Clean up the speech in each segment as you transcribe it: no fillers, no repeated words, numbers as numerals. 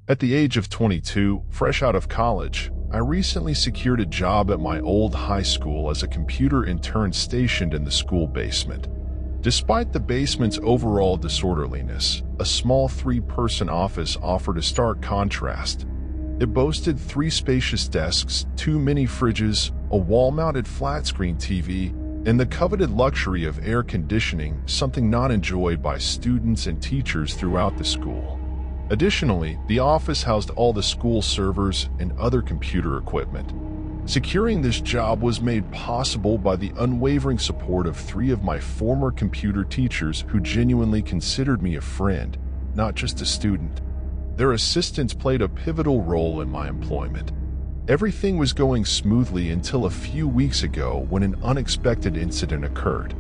At the age of 22, fresh out of college, I recently secured a job at my old high school as a computer intern stationed in the school basement. Despite the basement's overall disorderliness, a small 3-person office offered a stark contrast. It boasted 3 spacious desks, 2 mini fridges, a wall-mounted flat-screen TV, and the coveted luxury of air conditioning, something not enjoyed by students and teachers throughout the school. Additionally, the office housed all the school servers and other computer equipment. Securing this job was made possible by the unwavering support of 3 of my former computer teachers who genuinely considered me a friend, not just a student. Their assistance played a pivotal role in my employment. Everything was going smoothly until a few weeks ago when an unexpected incident occurred.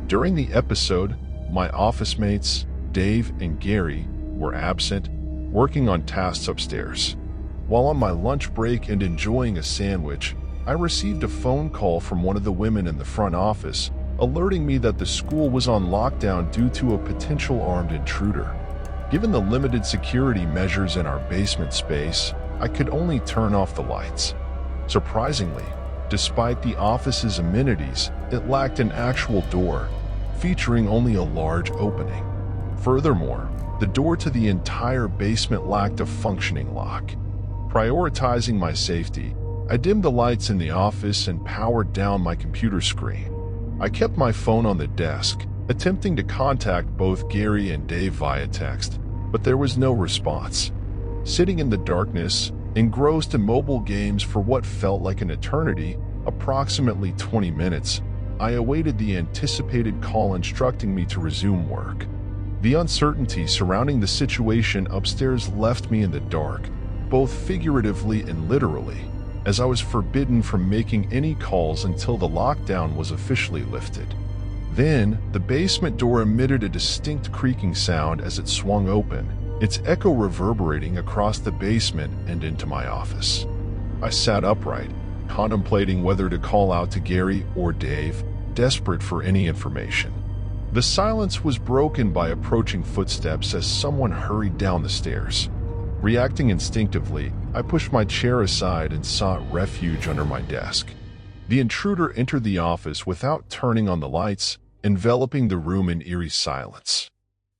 During the episode, my office mates, Dave and Gary, were absent, working on tasks upstairs. While on my lunch break and enjoying a sandwich, I received a phone call from one of the women in the front office, alerting me that the school was on lockdown due to a potential armed intruder. Given the limited security measures in our basement space, I could only turn off the lights. Surprisingly, despite the office's amenities, it lacked an actual door, featuring only a large opening. Furthermore, the door to the entire basement lacked a functioning lock. Prioritizing my safety, I dimmed the lights in the office and powered down my computer screen. I kept my phone on the desk, attempting to contact both Gary and Dave via text, but there was no response. Sitting in the darkness, engrossed in mobile games for what felt like an eternity, approximately 20 minutes, I awaited the anticipated call instructing me to resume work. The uncertainty surrounding the situation upstairs left me in the dark, both figuratively and literally, as I was forbidden from making any calls until the lockdown was officially lifted. Then, the basement door emitted a distinct creaking sound as it swung open, its echo reverberating across the basement and into my office. I sat upright, contemplating whether to call out to Gary or Dave, desperate for any information. The silence was broken by approaching footsteps as someone hurried down the stairs. Reacting instinctively, I pushed my chair aside and sought refuge under my desk. The intruder entered the office without turning on the lights, enveloping the room in eerie silence.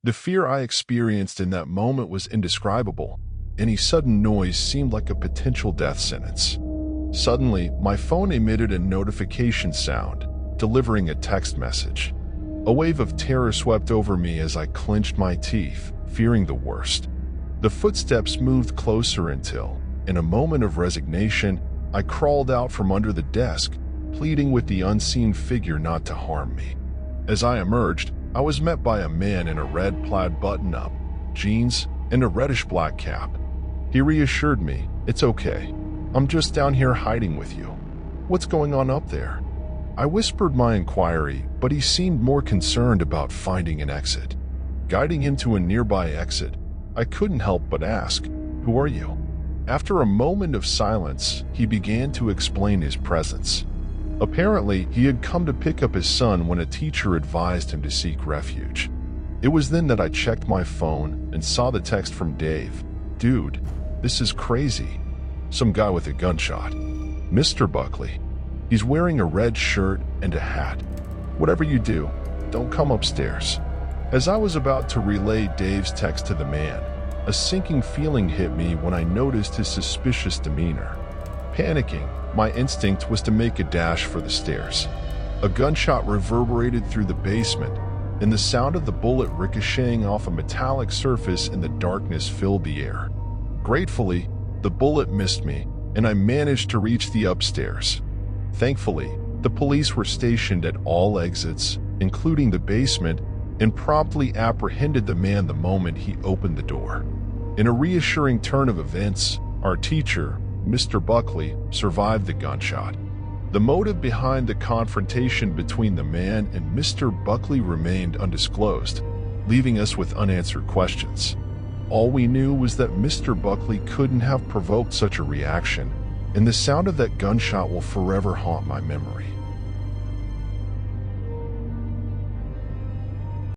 The fear I experienced in that moment was indescribable. Any sudden noise seemed like a potential death sentence. Suddenly, my phone emitted a notification sound, delivering a text message. A wave of terror swept over me as I clenched my teeth, fearing the worst. The footsteps moved closer until, in a moment of resignation, I crawled out from under the desk, pleading with the unseen figure not to harm me. As I emerged, I was met by a man in a red plaid button-up, jeans, and a reddish-black cap. He reassured me, "It's okay. I'm just down here hiding with you. What's going on up there?" I whispered my inquiry, but he seemed more concerned about finding an exit. Guiding him to a nearby exit, I couldn't help but ask, "Who are you?" After a moment of silence, he began to explain his presence. Apparently, he had come to pick up his son when a teacher advised him to seek refuge. It was then that I checked my phone and saw the text from Dave. "Dude, this is crazy. Some guy with a gunshot. Mr. Buckley. He's wearing a red shirt and a hat. Whatever you do, don't come upstairs." As I was about to relay Dave's text to the man, a sinking feeling hit me when I noticed his suspicious demeanor. Panicking, my instinct was to make a dash for the stairs. A gunshot reverberated through the basement, and the sound of the bullet ricocheting off a metallic surface in the darkness filled the air. Gratefully, the bullet missed me, and I managed to reach the upstairs. Thankfully, the police were stationed at all exits, including the basement, and promptly apprehended the man the moment he opened the door. In a reassuring turn of events, our teacher, Mr. Buckley, survived the gunshot. The motive behind the confrontation between the man and Mr. Buckley remained undisclosed, leaving us with unanswered questions. All we knew was that Mr. Buckley couldn't have provoked such a reaction, and the sound of that gunshot will forever haunt my memory.